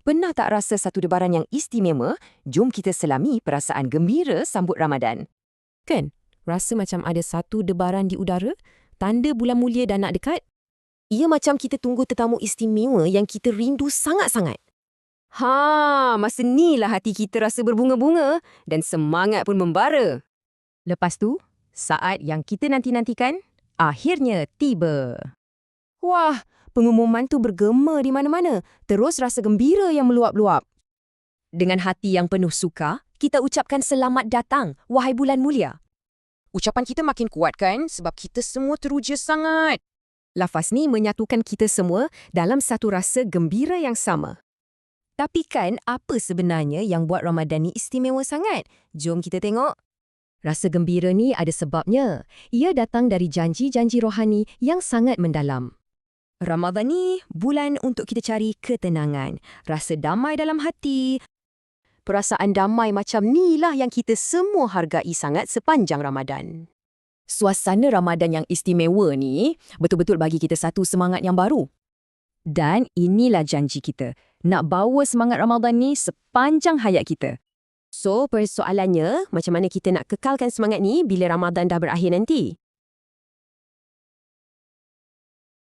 Pernah tak rasa satu debaran yang istimewa? Jom kita selami perasaan gembira sambut Ramadan. Kan? Rasa macam ada satu debaran di udara, tanda bulan mulia dah nak dekat. Ia macam kita tunggu tetamu istimewa yang kita rindu sangat-sangat. Masa ni lah hati kita rasa berbunga-bunga dan semangat pun membara. Lepas tu, saat yang kita nanti-nantikan, akhirnya tiba. Wah, pengumuman tu bergema di mana-mana. Terus rasa gembira yang meluap-luap. Dengan hati yang penuh suka, kita ucapkan selamat datang, wahai bulan mulia. Ucapan kita makin kuat kan sebab kita semua teruja sangat. Lafaz ni menyatukan kita semua dalam satu rasa gembira yang sama. Tapi kan, apa sebenarnya yang buat Ramadan ni istimewa sangat? Jom kita tengok. Rasa gembira ni ada sebabnya. Ia datang dari janji-janji rohani yang sangat mendalam. Ramadan ni bulan untuk kita cari ketenangan, rasa damai dalam hati. Perasaan damai macam ni lah yang kita semua hargai sangat sepanjang Ramadan. Suasana Ramadan yang istimewa ni betul-betul bagi kita satu semangat yang baru. Dan inilah janji kita, nak bawa semangat Ramadan ni sepanjang hayat kita. So, persoalannya, macam mana kita nak kekalkan semangat ni bila Ramadan dah berakhir nanti?